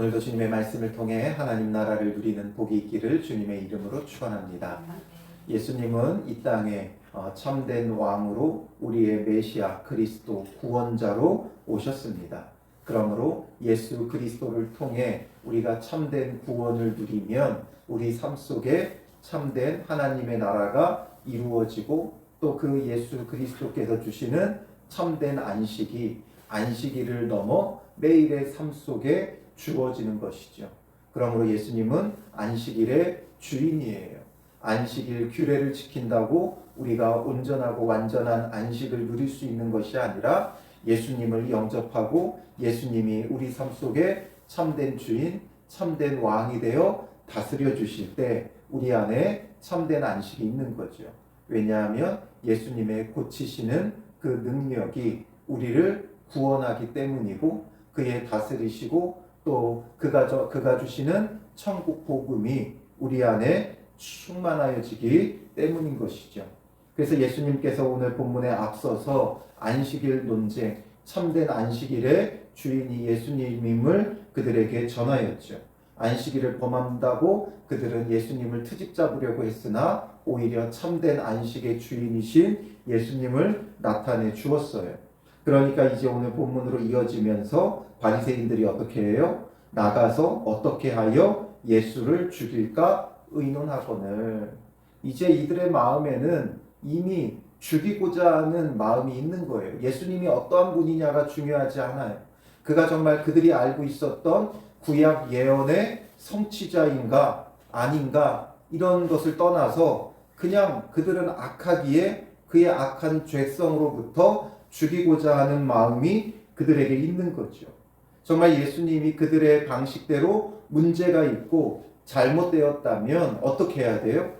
오늘도 주님의 말씀을 통해 하나님 나라를 누리는 복이 있기를 주님의 이름으로 축원합니다. 예수님은 이 땅에 참된 왕으로 우리의 메시아 그리스도 구원자로 오셨습니다. 그러므로 예수 그리스도를 통해 우리가 참된 구원을 누리면 우리 삶 속에 참된 하나님의 나라가 이루어지고 또 그 예수 그리스도께서 주시는 참된 안식일을 넘어 매일의 삶 속에 주어지는 것이죠. 그러므로 예수님은 안식일의 주인이에요. 안식일 규례를 지킨다고 우리가 온전하고 완전한 안식을 누릴 수 있는 것이 아니라 예수님을 영접하고 예수님이 우리 삶 속에 참된 주인, 참된 왕이 되어 다스려 주실 때 우리 안에 참된 안식이 있는 거죠. 왜냐하면 예수님의 고치시는 그 능력이 우리를 구원하기 때문이고 그의 다스리시고 또 그가 주시는 천국 복음이 우리 안에 충만하여지기 때문인 것이죠. 그래서 예수님께서 오늘 본문에 앞서서 안식일 논쟁, 참된 안식일의 주인이 예수님임을 그들에게 전하였죠. 안식일을 범한다고 그들은 예수님을 트집 잡으려고 했으나 오히려 참된 안식의 주인이신 예수님을 나타내 주었어요. 그러니까 이제 오늘 본문으로 이어지면서 바리새인들이 어떻게 해요? 나가서 어떻게 하여 예수를 죽일까 의논하거늘. 이제 이들의 마음에는 이미 죽이고자 하는 마음이 있는 거예요. 예수님이 어떠한 분이냐가 중요하지 않아요. 그가 정말 그들이 알고 있었던 구약 예언의 성취자인가 아닌가 이런 것을 떠나서 그냥 그들은 악하기에 그의 악한 죄성으로부터 죽이고자 하는 마음이 그들에게 있는 거죠. 정말 예수님이 그들의 방식대로 문제가 있고 잘못되었다면 어떻게 해야 돼요?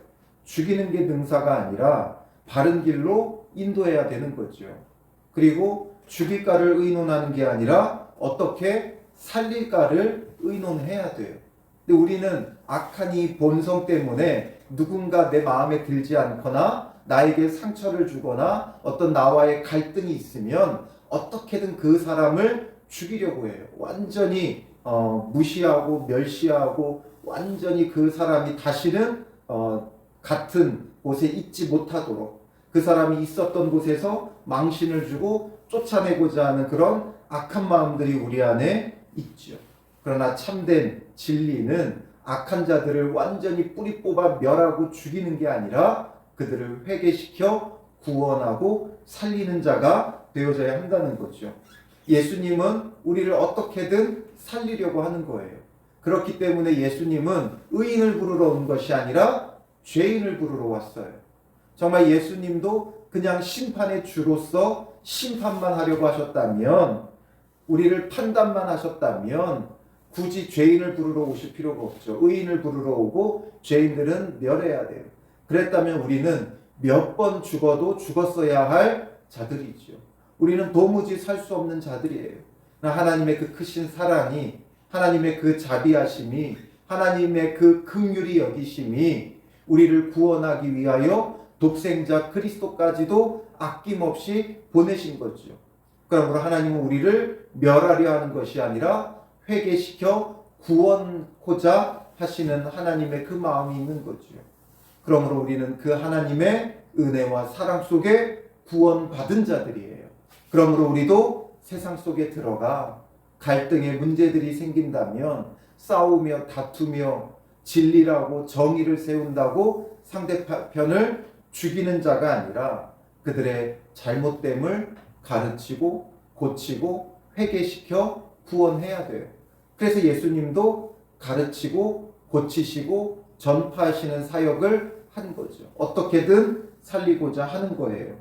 죽이는 게 능사가 아니라 바른 길로 인도해야 되는 거죠. 그리고 죽일까를 의논하는 게 아니라 어떻게 살릴까를 의논해야 돼요. 근데 우리는 악한 이 본성 때문에 누군가 내 마음에 들지 않거나 나에게 상처를 주거나 어떤 나와의 갈등이 있으면 어떻게든 그 사람을 죽이려고 해요. 완전히 무시하고 멸시하고 완전히 그 사람이 다시는 같은 곳에 있지 못하도록 그 사람이 있었던 곳에서 망신을 주고 쫓아내고자 하는 그런 악한 마음들이 우리 안에 있죠. 그러나 참된 진리는 악한 자들을 완전히 뿌리 뽑아 멸하고 죽이는 게 아니라 그들을 회개시켜 구원하고 살리는 자가 되어져야 한다는 거죠. 예수님은 우리를 어떻게든 살리려고 하는 거예요. 그렇기 때문에 예수님은 의인을 부르러 온 것이 아니라 죄인을 부르러 왔어요. 정말 예수님도 그냥 심판의 주로서 심판만 하려고 하셨다면, 우리를 판단만 하셨다면 굳이 죄인을 부르러 오실 필요가 없죠. 의인을 부르러 오고 죄인들은 멸해야 돼요. 그랬다면 우리는 몇 번 죽어도 죽었어야 할 자들이죠. 우리는 도무지 살 수 없는 자들이에요. 하나님의 그 크신 사랑이, 하나님의 그 자비하심이, 하나님의 그 긍휼히 여기심이 우리를 구원하기 위하여 독생자 그리스도까지도 아낌없이 보내신 거죠. 그러므로 하나님은 우리를 멸하려 하는 것이 아니라 회개시켜 구원하고자 하시는 하나님의 그 마음이 있는 거죠. 그러므로 우리는 그 하나님의 은혜와 사랑 속에 구원받은 자들이에요. 그러므로 우리도 세상 속에 들어가 갈등의 문제들이 생긴다면 싸우며 다투며 진리라고 정의를 세운다고 상대편을 죽이는 자가 아니라 그들의 잘못됨을 가르치고 고치고 회개시켜 구원해야 돼요. 그래서 예수님도 가르치고 고치시고 전파하시는 사역을 한 거죠. 어떻게든 살리고자 하는 거예요.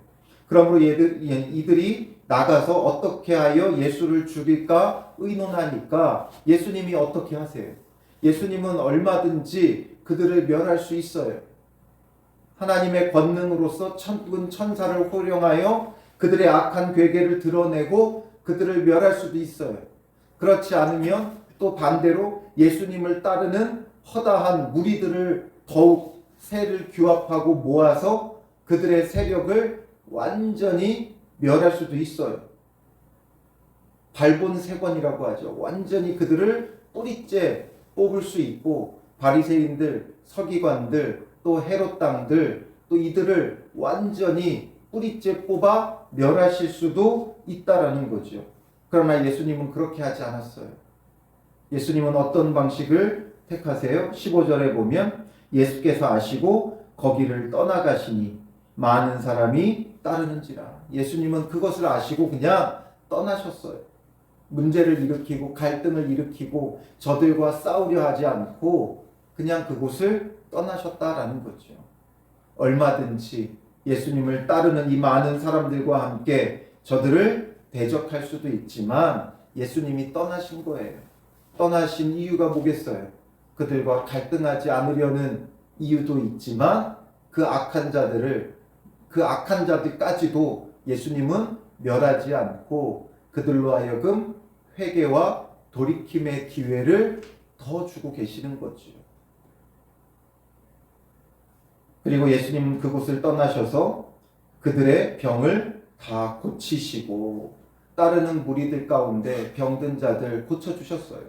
그러므로 이들이 나가서 어떻게 하여 예수를 죽일까 의논하니까 예수님이 어떻게 하세요? 예수님은 얼마든지 그들을 멸할 수 있어요. 하나님의 권능으로서 천군 천사를 호령하여 그들의 악한 괴계를 드러내고 그들을 멸할 수도 있어요. 그렇지 않으면 또 반대로 예수님을 따르는 허다한 무리들을 더욱 세를 규합하고 모아서 그들의 세력을 완전히 멸할 수도 있어요. 발본색원이라고 하죠. 완전히 그들을 뿌리째 뽑을 수 있고 바리새인들, 서기관들, 또 헤롯 당들 또 이들을 완전히 뿌리째 뽑아 멸하실 수도 있다라는 거죠. 그러나 예수님은 그렇게 하지 않았어요. 예수님은 어떤 방식을 택하세요? 15절에 보면 예수께서 아시고 거기를 떠나가시니 많은 사람이 따르는지라. 예수님은 그것을 아시고 그냥 떠나셨어요. 문제를 일으키고 갈등을 일으키고 저들과 싸우려 하지 않고 그냥 그곳을 떠나셨다라는 거죠. 얼마든지 예수님을 따르는 이 많은 사람들과 함께 저들을 대적할 수도 있지만 예수님이 떠나신 거예요. 떠나신 이유가 뭐겠어요? 그들과 갈등하지 않으려는 이유도 있지만 그 악한 자들까지도 예수님은 멸하지 않고 그들로 하여금 회개와 돌이킴의 기회를 더 주고 계시는 거죠. 그리고 예수님은 그곳을 떠나셔서 그들의 병을 다 고치시고 따르는 무리들 가운데 병든 자들 고쳐주셨어요.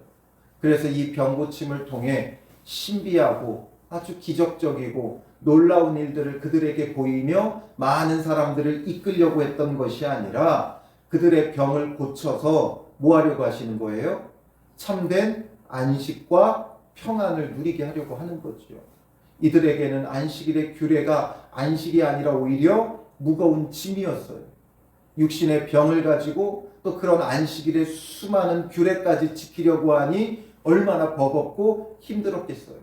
그래서 이 병 고침을 통해 신비하고 아주 기적적이고 놀라운 일들을 그들에게 보이며 많은 사람들을 이끌려고 했던 것이 아니라 그들의 병을 고쳐서 뭐 하려고 하시는 거예요? 참된 안식과 평안을 누리게 하려고 하는 거죠. 이들에게는 안식일의 규례가 안식이 아니라 오히려 무거운 짐이었어요. 육신의 병을 가지고 또 그런 안식일의 수많은 규례까지 지키려고 하니 얼마나 버겁고 힘들었겠어요.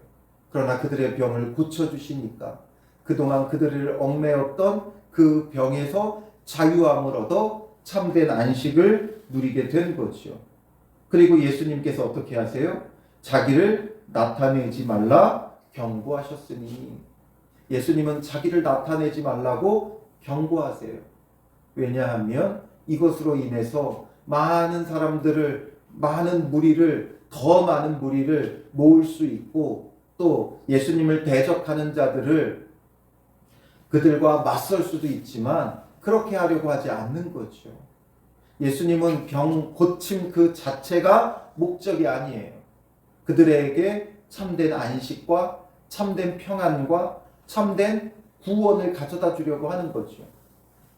그러나 그들의 병을 고쳐주시니까 그동안 그들을 얽매였던 그 병에서 자유함을 얻어 참된 안식을 누리게 된 거죠. 그리고 예수님께서 어떻게 하세요? 자기를 나타내지 말라 경고하셨으니. 예수님은 자기를 나타내지 말라고 경고하세요. 왜냐하면 이것으로 인해서 많은 사람들을, 더 많은 무리를 모을 수 있고 또 예수님을 대적하는 자들을 그들과 맞설 수도 있지만 그렇게 하려고 하지 않는 거죠. 예수님은 병 고침 그 자체가 목적이 아니에요. 그들에게 참된 안식과 참된 평안과 참된 구원을 가져다 주려고 하는 거죠.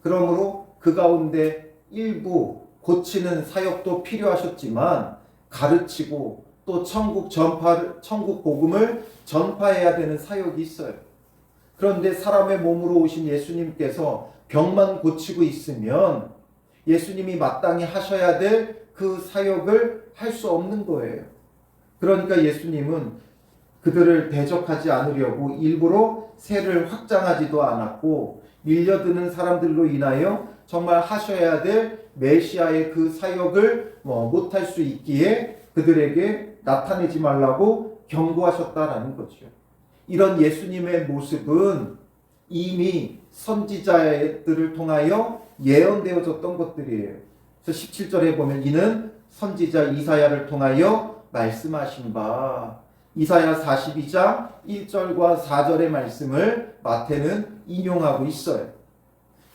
그러므로 그 가운데 일부 고치는 사역도 필요하셨지만 가르치고 또 천국 복음을 전파해야 되는 사역이 있어요. 그런데 사람의 몸으로 오신 예수님께서 병만 고치고 있으면 예수님이 마땅히 하셔야 될 그 사역을 할 수 없는 거예요. 그러니까 예수님은 그들을 대적하지 않으려고 일부러 세를 확장하지도 않았고 밀려드는 사람들로 인하여 정말 하셔야 될 메시아의 그 사역을 못할 수 있기에 그들에게 나타내지 말라고 경고하셨다라는 거죠. 이런 예수님의 모습은 이미 선지자들을 통하여 예언되어졌던 것들이에요. 그래서 17절에 보면 이는 선지자 이사야를 통하여 말씀하신 바, 이사야 42장 1절과 4절의 말씀을 마태는 인용하고 있어요.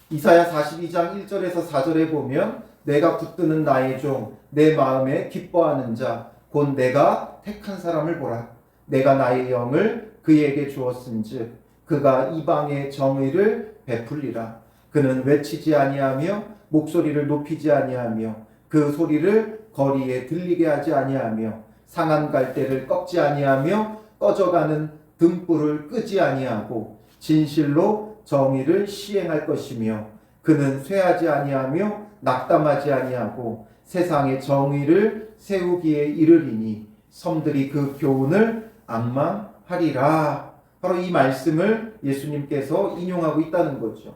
이사야 42장 1절에서 4절에 보면 내가 붙드는 나의 종 내 마음에 기뻐하는 자 곧 내가 택한 사람을 보라. 내가 나의 영을 그에게 주었은즉 그가 이방의 정의를 베풀리라. 그는 외치지 아니하며 목소리를 높이지 아니하며 그 소리를 거리에 들리게 하지 아니하며 상한 갈대를 꺾지 아니하며 꺼져가는 등불을 끄지 아니하고 진실로 정의를 시행할 것이며 그는 쇠하지 아니하며 낙담하지 아니하고 세상의 정의를 세우기에 이르리니 섬들이 그 교훈을 앙망하리라. 바로 이 말씀을 예수님께서 인용하고 있다는 거죠.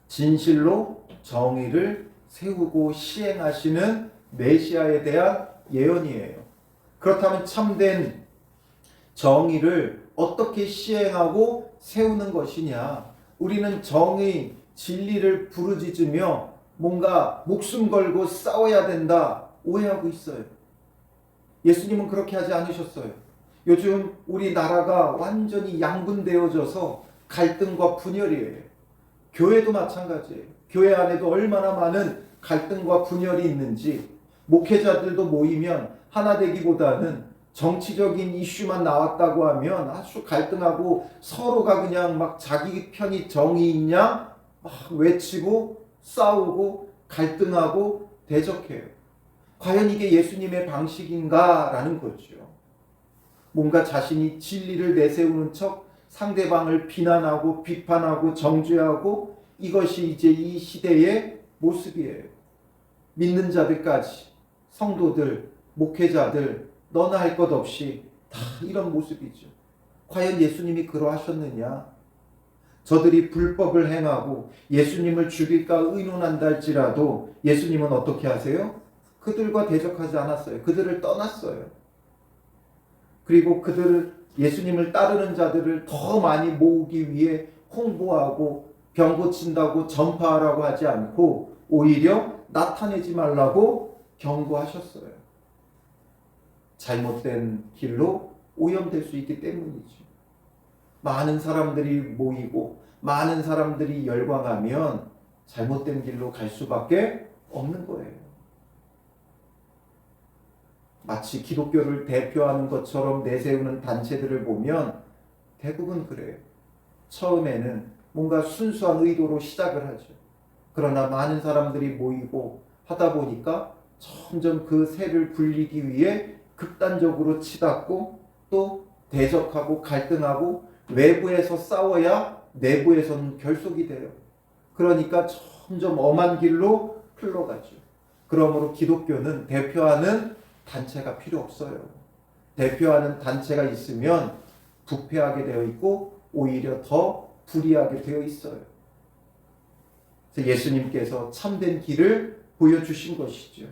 진실로 정의를 세우고 시행하시는 메시아에 대한 예언이에요. 그렇다면 참된 정의를 어떻게 시행하고 세우는 것이냐? 우리는 정의, 진리를 부르짖으며 뭔가 목숨 걸고 싸워야 된다 오해하고 있어요. 예수님은 그렇게 하지 않으셨어요. 요즘 우리나라가 완전히 양분되어져서 갈등과 분열이에요. 교회도 마찬가지예요. 교회 안에도 얼마나 많은 갈등과 분열이 있는지 목회자들도 모이면 하나 되기보다는 정치적인 이슈만 나왔다고 하면 아주 갈등하고 서로가 그냥 막 자기 편이 정이 있냐 막 외치고 싸우고 갈등하고 대적해요. 과연 이게 예수님의 방식인가라는 거죠. 뭔가 자신이 진리를 내세우는 척 상대방을 비난하고 비판하고 정죄하고 이것이 이제 이 시대의 모습이에요. 믿는 자들까지 성도들, 목회자들 너나 할 것 없이 다 이런 모습이죠. 과연 예수님이 그러하셨느냐? 저들이 불법을 행하고 예수님을 죽일까 의논한다 할지라도 예수님은 어떻게 하세요? 그들과 대적하지 않았어요. 그들을 떠났어요. 그리고 그들을 예수님을 따르는 자들을 더 많이 모으기 위해 홍보하고 병 고친다고 전파하라고 하지 않고 오히려 나타내지 말라고 경고하셨어요. 잘못된 길로 오염될 수 있기 때문이죠. 많은 사람들이 모이고 많은 사람들이 열광하면 잘못된 길로 갈 수밖에 없는 거예요. 마치 기독교를 대표하는 것처럼 내세우는 단체들을 보면 대부분 그래요. 처음에는 뭔가 순수한 의도로 시작을 하죠. 그러나 많은 사람들이 모이고 하다 보니까 점점 그 세를 불리기 위해 극단적으로 치닫고 또 대적하고 갈등하고 외부에서 싸워야 내부에서는 결속이 돼요. 그러니까 점점 엄한 길로 흘러가죠. 그러므로 기독교는 대표하는 단체가 필요 없어요. 대표하는 단체가 있으면 부패하게 되어 있고 오히려 더 불이하게 되어 있어요. 그래서 예수님께서 참된 길을 보여주신 것이죠.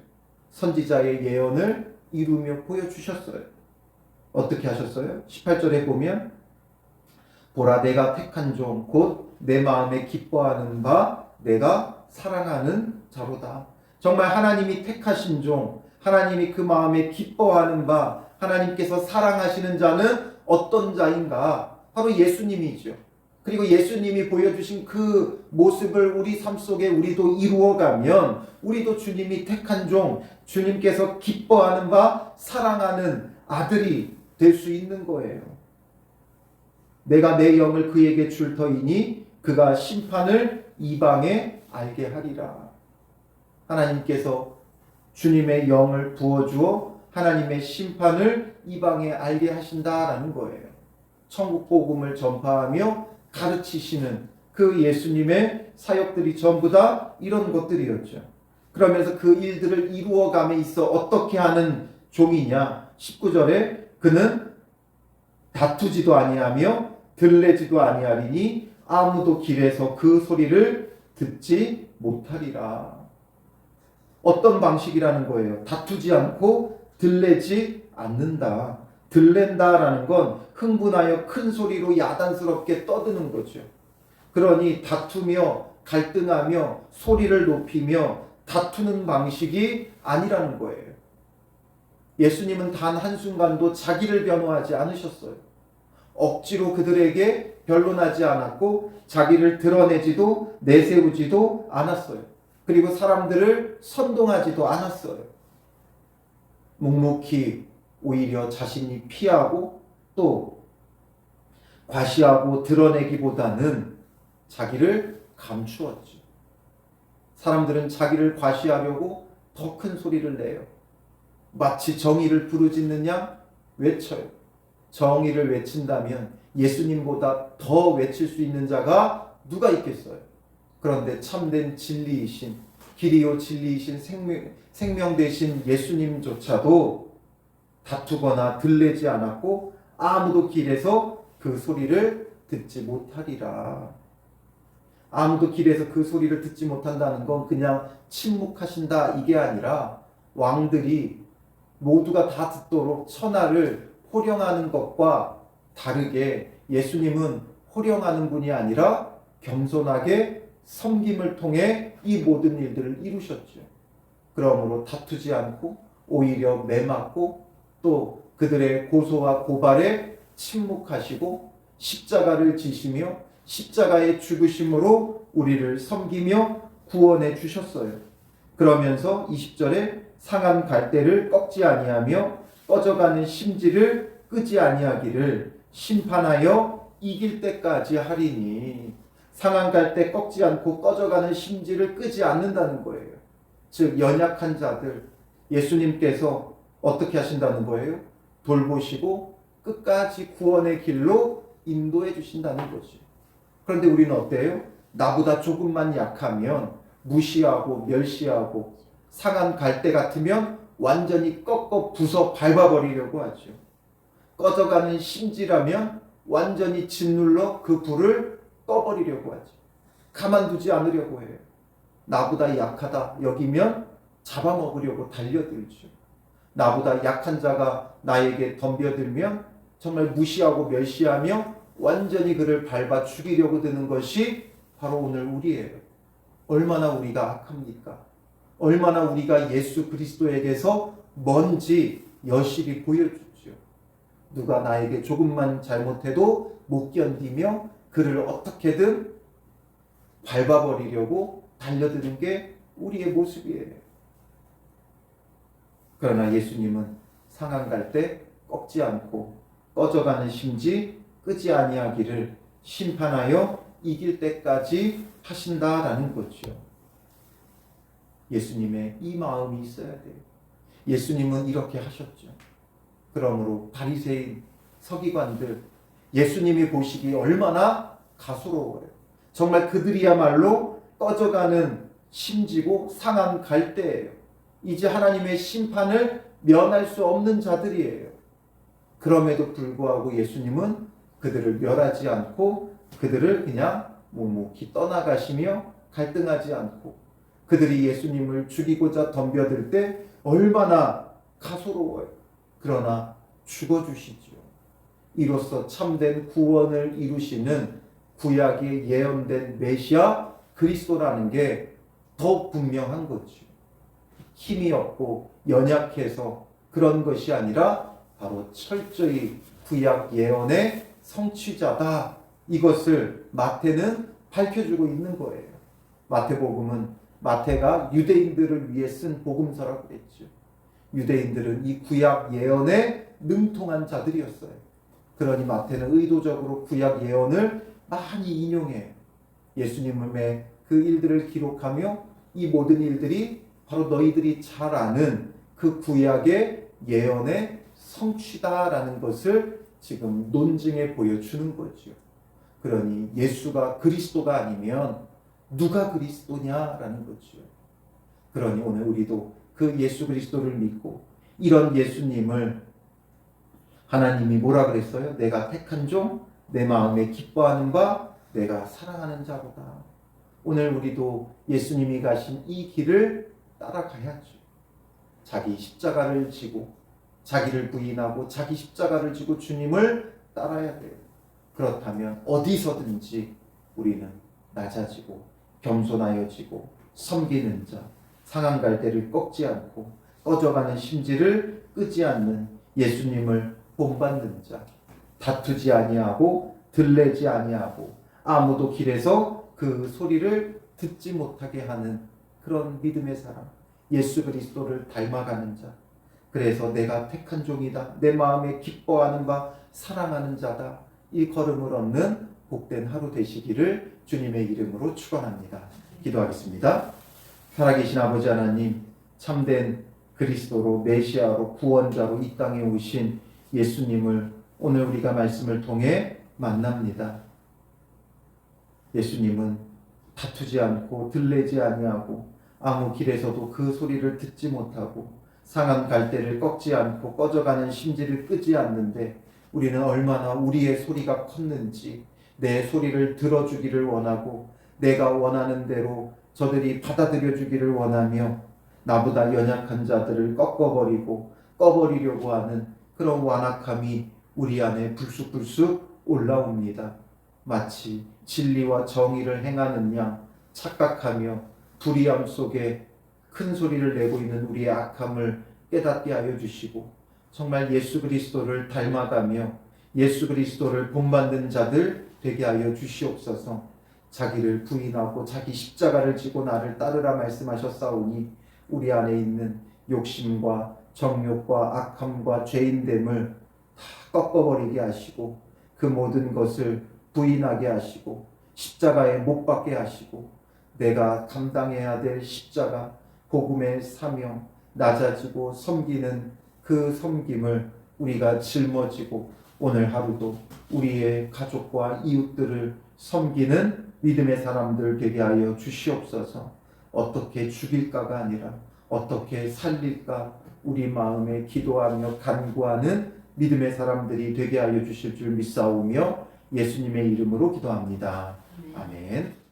선지자의 예언을 이루며 보여주셨어요. 어떻게 하셨어요? 18절에 보면 보라 내가 택한 종 곧 내 마음에 기뻐하는 바 내가 사랑하는 자로다. 정말 하나님이 택하신 종, 하나님이 그 마음에 기뻐하는 바, 하나님께서 사랑하시는 자는 어떤 자인가? 바로 예수님이죠. 그리고 예수님이 보여주신 그 모습을 우리 삶 속에 우리도 이루어가면 우리도 주님이 택한 종, 주님께서 기뻐하는 바, 사랑하는 아들이 될 수 있는 거예요. 내가 내 영을 그에게 줄 터이니 그가 심판을 이방에 알게 하리라. 하나님께서 주님의 영을 부어주어 하나님의 심판을 이방에 알게 하신다라는 거예요. 천국 복음을 전파하며 가르치시는 그 예수님의 사역들이 전부 다 이런 것들이었죠. 그러면서 그 일들을 이루어감에 있어 어떻게 하는 종이냐? 19절에 그는 다투지도 아니하며 들레지도 아니하리니 아무도 길에서 그 소리를 듣지 못하리라. 어떤 방식이라는 거예요? 다투지 않고 들레지 않는다. 들랜다라는 건 흥분하여 큰 소리로 야단스럽게 떠드는 거죠. 그러니 다투며 갈등하며 소리를 높이며 다투는 방식이 아니라는 거예요. 예수님은 단 한순간도 자기를 변호하지 않으셨어요. 억지로 그들에게 변론하지 않았고 자기를 드러내지도 내세우지도 않았어요. 그리고 사람들을 선동하지도 않았어요. 묵묵히 오히려 자신이 피하고 또 과시하고 드러내기보다는 자기를 감추었죠. 사람들은 자기를 과시하려고 더 큰 소리를 내요. 마치 정의를 부르짖느냐 외쳐요. 정의를 외친다면 예수님보다 더 외칠 수 있는 자가 누가 있겠어요? 그런데 참된 진리이신 길이요 진리이신 생명 되신 예수님조차도 다투거나 들레지 않았고 아무도 길에서 그 소리를 듣지 못하리라. 아무도 길에서 그 소리를 듣지 못한다는 건 그냥 침묵하신다 이게 아니라 왕들이 모두가 다 듣도록 천하를 호령하는 것과 다르게 예수님은 호령하는 분이 아니라 겸손하게 섬김을 통해 이 모든 일들을 이루셨죠. 그러므로 다투지 않고 오히려 매맞고 또 그들의 고소와 고발에 침묵하시고 십자가를 지시며 십자가의 죽으심으로 우리를 섬기며 구원해 주셨어요. 그러면서 20절에 상한 갈대를 꺾지 아니하며 꺼져가는 심지를 끄지 아니하기를 심판하여 이길 때까지 하리니. 상한 갈대 꺾지 않고 꺼져가는 심지를 끄지 않는다는 거예요. 즉 연약한 자들 예수님께서 어떻게 하신다는 거예요? 돌보시고 끝까지 구원의 길로 인도해 주신다는 거죠. 그런데 우리는 어때요? 나보다 조금만 약하면 무시하고 멸시하고 상한 갈대 같으면 완전히 꺾어 부숴 밟아버리려고 하죠. 꺼져가는 심지라면 완전히 짓눌러 그 불을 꺼버리려고 하죠. 가만두지 않으려고 해요. 나보다 약하다 여기면 잡아먹으려고 달려들죠. 나보다 약한 자가 나에게 덤벼들면 정말 무시하고 멸시하며 완전히 그를 밟아 죽이려고 드는 것이 바로 오늘 우리예요. 얼마나 우리가 악합니까? 얼마나 우리가 예수 그리스도에게서 먼지 여실히 보여주죠. 누가 나에게 조금만 잘못해도 못 견디며 그를 어떻게든 밟아버리려고 달려드는 게 우리의 모습이에요. 그러나 예수님은 상한 갈대 꺾지 않고 꺼져가는 심지 끄지 아니하기를 심판하여 이길 때까지 하신다라는 거죠. 예수님의 이 마음이 있어야 돼요. 예수님은 이렇게 하셨죠. 그러므로 바리새인 서기관들 예수님이 보시기에 얼마나 가소로워요. 정말 그들이야말로 꺼져가는 심지고 상한 갈대예요. 이제 하나님의 심판을 면할 수 없는 자들이에요. 그럼에도 불구하고 예수님은 그들을 멸하지 않고 그들을 그냥 묵묵히 떠나가시며 갈등하지 않고 그들이 예수님을 죽이고자 덤벼들 때 얼마나 가소로워요. 그러나 죽어주시죠. 이로써 참된 구원을 이루시는 구약에 예언된 메시아 그리스도라는 게 더 분명한 거죠. 힘이 없고 연약해서 그런 것이 아니라 바로 철저히 구약 예언의 성취자다. 이것을 마태는 밝혀주고 있는 거예요. 마태복음은 마태가 유대인들을 위해 쓴 복음서라고 그랬죠. 유대인들은 이 구약 예언에 능통한 자들이었어요. 그러니 마태는 의도적으로 구약 예언을 많이 인용해요. 예수님의 그 일들을 기록하며 이 모든 일들이 바로 너희들이 잘 아는 그 구약의 예언의 성취다라는 것을 지금 논증해 보여주는 거죠. 그러니 예수가 그리스도가 아니면 누가 그리스도냐라는 거죠. 그러니 오늘 우리도 그 예수 그리스도를 믿고 이런 예수님을 하나님이 뭐라 그랬어요? 내가 택한 종, 내 마음에 기뻐하는 바, 내가 사랑하는 자로다. 오늘 우리도 예수님이 가신 이 길을 따라가야죠. 자기 십자가를 지고 자기를 부인하고 자기 십자가를 지고 주님을 따라야 돼요. 그렇다면 어디서든지 우리는 낮아지고 겸손하여지고 섬기는 자, 상한 갈대를 꺾지 않고 꺼져가는 심지를 끄지 않는 예수님을 본받는 자, 다투지 아니하고 들레지 아니하고 아무도 길에서 그 소리를 듣지 못하게 하는 그런 믿음의 사람, 예수 그리스도를 닮아가는 자. 그래서 내가 택한 종이다. 내 마음에 기뻐하는 바 사랑하는 자다. 이 걸음을 얻는 복된 하루 되시기를 주님의 이름으로 축원합니다. 기도하겠습니다. 살아계신 아버지 하나님, 참된 그리스도로 메시아로 구원자로 이 땅에 오신 예수님을 오늘 우리가 말씀을 통해 만납니다. 예수님은 다투지 않고 들레지 아니하고 아무 길에서도 그 소리를 듣지 못하고 상한 갈대를 꺾지 않고 꺼져가는 심지를 끄지 않는데 우리는 얼마나 우리의 소리가 컸는지 내 소리를 들어주기를 원하고 내가 원하는 대로 저들이 받아들여 주기를 원하며 나보다 연약한 자들을 꺾어버리고 꺼버리려고 하는 그런 완악함이 우리 안에 불쑥불쑥 올라옵니다. 마치 진리와 정의를 행하는 양 착각하며 불의함 속에 큰 소리를 내고 있는 우리의 악함을 깨닫게 하여 주시고 정말 예수 그리스도를 닮아가며 예수 그리스도를 본받는 자들 되게 하여 주시옵소서. 자기를 부인하고 자기 십자가를 지고 나를 따르라 말씀하셨사오니 우리 안에 있는 욕심과 정욕과 악함과 죄인됨을 다 꺾어버리게 하시고 그 모든 것을 부인하게 하시고 십자가에 못 박게 하시고 내가 감당해야 될 십자가, 복음의 사명, 낮아지고 섬기는 그 섬김을 우리가 짊어지고 오늘 하루도 우리의 가족과 이웃들을 섬기는 믿음의 사람들 되게 하여 주시옵소서. 어떻게 죽일까가 아니라 어떻게 살릴까 우리 마음에 기도하며 간구하는 믿음의 사람들이 되게 하여 주실 줄 믿사오며 예수님의 이름으로 기도합니다. 아멘.